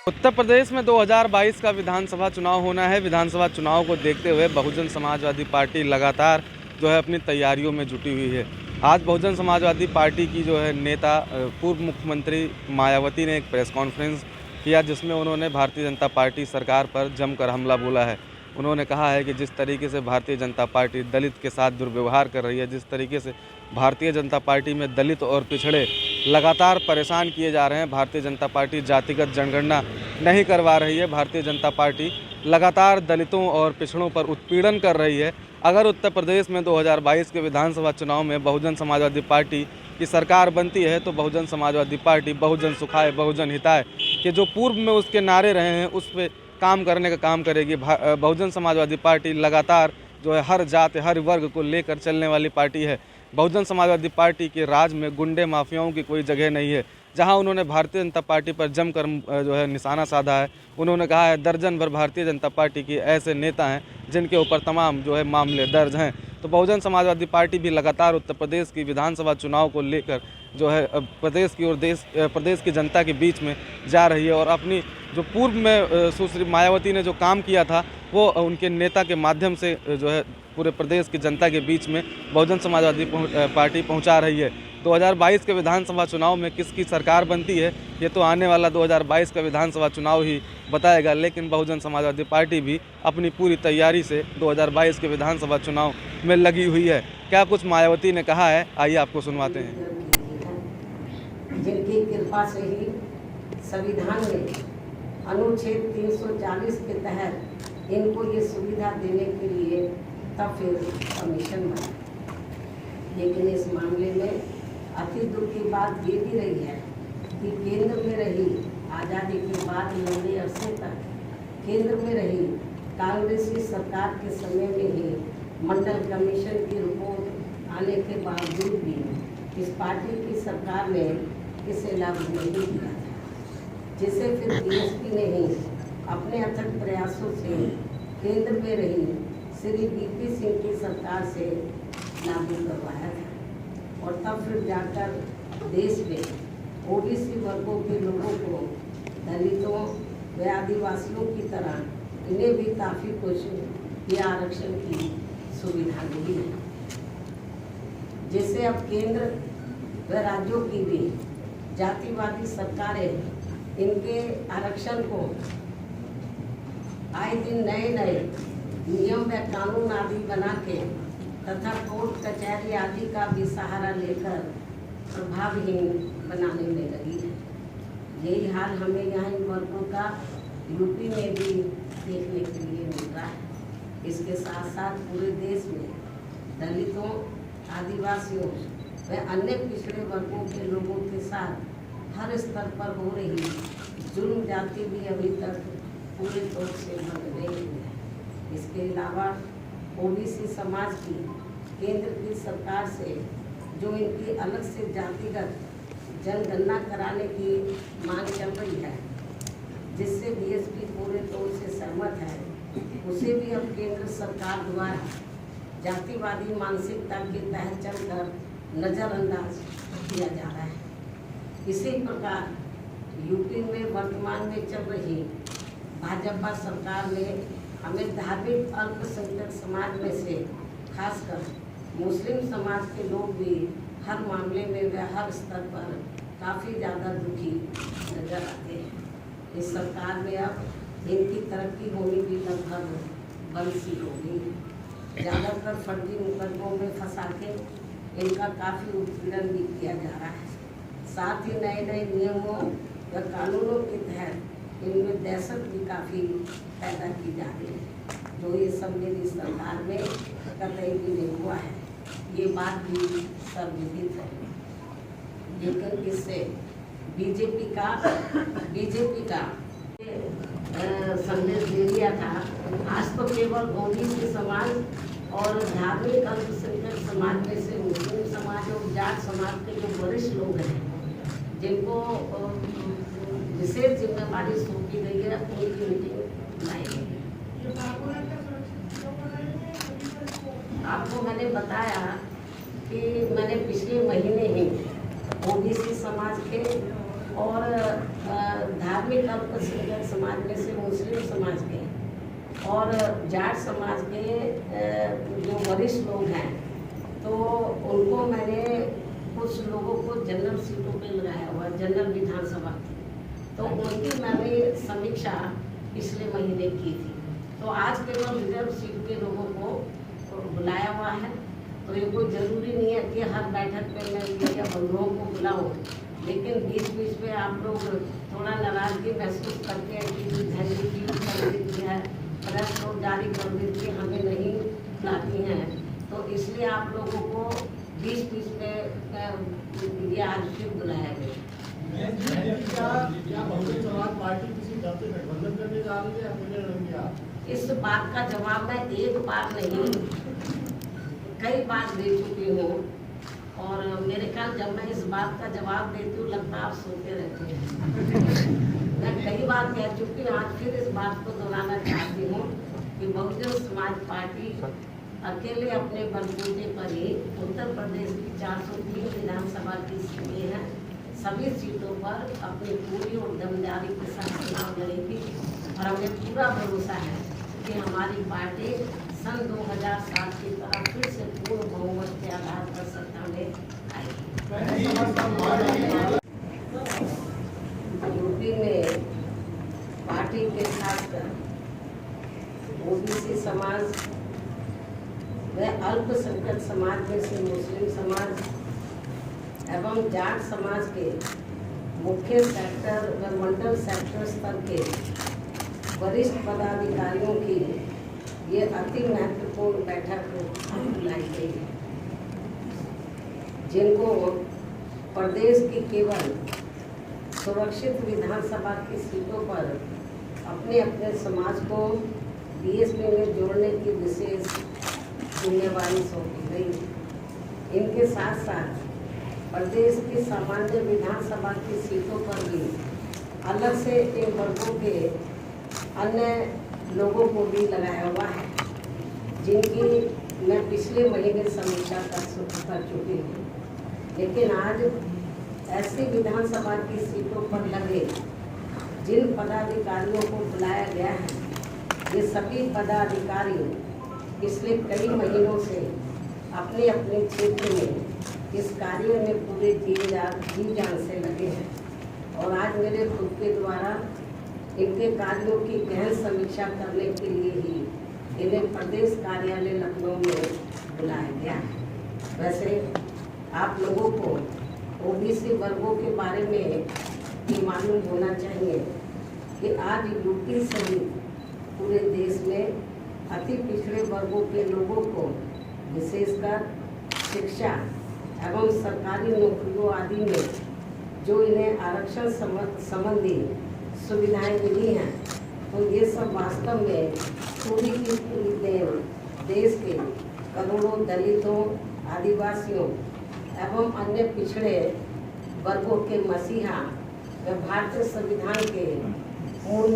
उत्तर प्रदेश में 2022 का विधानसभा चुनाव होना है। विधानसभा चुनाव को देखते हुए बहुजन समाजवादी पार्टी लगातार जो है अपनी तैयारियों में जुटी हुई है। आज बहुजन समाजवादी पार्टी की जो है नेता पूर्व मुख्यमंत्री मायावती ने एक प्रेस कॉन्फ्रेंस किया, जिसमें उन्होंने भारतीय जनता पार्टी सरकार पर जमकर हमला बोला है। उन्होंने कहा है कि जिस तरीके से भारतीय जनता पार्टी दलित के साथ दुर्व्यवहार कर रही है, जिस तरीके से भारतीय जनता पार्टी में दलित और पिछड़े लगातार परेशान किए जा रहे हैं, भारतीय जनता पार्टी जातिगत जनगणना नहीं करवा रही है, भारतीय जनता पार्टी लगातार दलितों और पिछड़ों पर उत्पीड़न कर रही है। अगर उत्तर प्रदेश में 2022 के विधानसभा चुनाव में बहुजन समाजवादी पार्टी की सरकार बनती है तो बहुजन समाजवादी पार्टी बहुजन सुखाय बहुजन हिताय के जो पूर्व में उसके नारे रहे हैं उस पर काम करने का काम करेगी। बहुजन समाजवादी पार्टी लगातार जो है हर जाति हर वर्ग को लेकर चलने वाली पार्टी है। बहुजन समाजवादी पार्टी के राज में गुंडे माफियाओं की कोई जगह नहीं है। जहां उन्होंने भारतीय जनता पार्टी पर जमकर जो है निशाना साधा है। उन्होंने कहा है दर्जन भर भारतीय जनता पार्टी के ऐसे नेता हैं जिनके ऊपर तमाम जो है मामले दर्ज हैं। तो बहुजन समाजवादी पार्टी भी लगातार उत्तर प्रदेश की विधानसभा चुनाव को लेकर जो है प्रदेश की और प्रदेश की जनता के बीच में जा रही है और अपनी जो पूर्व में सुश्री मायावती ने जो काम किया था वो उनके नेता के माध्यम से जो है पूरे प्रदेश की जनता के बीच में बहुजन समाजवादी पार्टी पहुंचा रही है। 2022 के विधानसभा चुनाव में किसकी सरकार बनती है ये तो आने वाला 2022 का विधानसभा चुनाव ही बताएगा, लेकिन बहुजन समाजवादी पार्टी भी अपनी पूरी तैयारी से 2022 के विधानसभा चुनाव में लगी हुई है। क्या कुछ मायावती ने कहा है, आइए आपको सुनवाते हैं। जिनकी कृपा से ही संविधान में अनुच्छेद 340 के तहत इनको ये सुविधा देने के लिए तब फिर कमीशन बना। लेकिन इस मामले में अति दुख की बात ये भी रही है कि केंद्र में रही आज़ादी के बाद लंबे अरसे तक केंद्र में रही कांग्रेसी सरकार के समय में ही मंडल कमीशन की रिपोर्ट आने के बावजूद भी इस पार्टी की सरकार ने इसे लागू नहीं किया था, जिसे फिर बीएसपी ने ही अपने अथक प्रयासों से केंद्र में रही श्री वीपी सिंह की सरकार से लागू करवाया था। और तब फिर जाकर देश में ओबीसी वर्गों के लोगों को दलितों व आदिवासियों की तरह इन्हें भी काफ़ी कुछ ये आरक्षण की सुविधा मिली है, जिससे अब केंद्र व राज्यों की भी जातिवादी सरकारें इनके आरक्षण को आए दिन नए नए नियम व कानून आदि बना के तथा कोर्ट कचहरी आदि का भी सहारा लेकर प्रभावहीन बनाने में लगी है। यही हाल हमें यहाँ इन वर्गों का यूपी में भी देखने के लिए मिल रहा है। इसके साथ साथ पूरे देश में दलितों आदिवासियों व अन्य पिछड़े वर्गों के लोगों के साथ हर स्तर पर हो रही जुल्म जाति भी अभी तक पूरे तौर से बंद नहीं हुई है। इसके अलावा ओबीसी समाज की केंद्र की सरकार से जो इनकी अलग से जातिगत जनगणना कराने की मांग चल रही है, जिससे बीएसपी पूरे तौर से सहमत है, उसे भी अब केंद्र सरकार द्वारा जातिवादी मानसिकता के तहत चलकर नज़रअंदाज किया जा रहा है। इसी प्रकार यूपी में वर्तमान में चल रही भाजपा सरकार ने हमें धार्मिक अल्पसंख्यक समाज में से खासकर मुस्लिम समाज के लोग भी हर मामले में व हर स्तर पर काफ़ी ज़्यादा दुखी नजर आते हैं। इस सरकार में अब इनकी तरक्की होनी भी लगभग बंद सी हो गई। ज़्यादातर फर्जी मुकदमों में फंसा के इनका काफ़ी उत्पीड़न भी किया जा रहा है। साथ ही नए नए नियमों व कानूनों के तहत इनमें दहशत भी काफ़ी पैदा की जा रही है, जो ये सब मेरी सरकार में कतई भी नहीं हुआ है। ये बात भी सर्वविदित है। लेकिन इससे बीजेपी का संदेश दे दिया था। आज तो केवल ओबीसी समाज और धार्मिक अल्पसंख्यक समाज में से मुस्लिम समाज और जाट समाज के जो वरिष्ठ लोग हैं, जिनको विशेष जिम्मेदारी सौंपी गई है, उनकी मीटिंग बुलाई गई। आपको मैंने बताया कि मैंने पिछले महीने ही ओबीसी समाज के और धार्मिक धार्मिक अल्पसंख्यक समाज में से मुस्लिम समाज के और जाट समाज के जो वरिष्ठ लोग हैं, तो उनको मैंने कुछ लोगों को जनरल सीटों पे लगाया हुआ, जनरल विधानसभा, तो उनकी मैंने समीक्षा पिछले महीने की थी। तो आज केवल रिजर्व सीट के लोगों को बुलाया हुआ है। तो ये कोई ज़रूरी नहीं है कि हर बैठक पे मैं ये बंधुओं को बुलाऊं, लेकिन बीच बीच में आप लोग थोड़ा नाराज़गी महसूस करते हैं कि झंडी की कर देती है, प्रेस नोट जारी कर देती है, हमें नहीं बुलाती हैं, तो इसलिए आप लोगों को बीच बीच में ये आज फिर बुलाया गया। क्या बहुजन समाज पार्टी किसी दल से गठबंधन करने जा रही है, अकेले लड़ेंगे आप? इस बात का जवाब मैं एक बार नहीं कई बार दे चुकी हूँ, और मेरे ख्याल जब मैं इस बात का जवाब देती हूँ लगता आप सोते रहते हैं। मैं कई बार कह चुकी हूँ, आज फिर इस बात को दोहराना चाहती हूँ कि बहुजन समाज पार्टी अकेले अपने बलबूते पर ही उत्तर प्रदेश की 403 विधानसभा की सीटें हैं, सभी सीटों पर अपनी पूरी और दमदारी के साथ चुनाव लड़ेगी। और हमें पूरा भरोसा है कि हमारी पार्टी सन 2007 की तरह फिर से पूर्ण बहुमत के आधार पर सत्ता में आएगी। यूपी में पार्टी के खासकर ओबीसी समाज व अल्पसंख्यक समाज में से मुस्लिम समाज एवं जाट समाज के मुख्य सेक्टर व मंडल सेक्टर स्तर के वरिष्ठ पदाधिकारियों की ये अति महत्वपूर्ण बैठक बुलाई गई है, जिनको प्रदेश की केवल सुरक्षित विधानसभा की सीटों पर अपने अपने समाज को बीएसपी में जोड़ने की विशेष जिम्मेवारी सौंपी गई। इनके साथ साथ प्रदेश की सामान्य विधानसभा की सीटों पर भी अलग से इन वर्गों के अन्य लोगों को भी लगाया हुआ है, जिनकी मैं पिछले महीने समीक्षा कर चुकी हूँ। लेकिन आज ऐसी विधानसभा की सीटों पर लगे जिन पदाधिकारियों को बुलाया गया है, ये सभी पदाधिकारी पिछले कई महीनों से अपने अपने क्षेत्र में इस कार्य में पूरे जी जान से लगे हैं। और आज मेरे खुद के द्वारा इनके कार्यों की गहन समीक्षा करने के लिए ही इन्हें प्रदेश कार्यालय लखनऊ में बुलाया गया है। वैसे आप लोगों को ओबीसी वर्गों के बारे में ये मालूम होना चाहिए कि आज यूपी सहित पूरे देश में अति पिछड़े वर्गों के लोगों को विशेषकर शिक्षा एवं सरकारी नौकरियों आदि में जो इन्हें आरक्षण संबंधी सुविधाएं मिली हैं, तो ये सब वास्तव में पूरी की पूरी देन देश के करोड़ों दलितों, आदिवासियों एवं अन्य पिछड़े वर्गों के मसीहा व भारतीय संविधान के मूल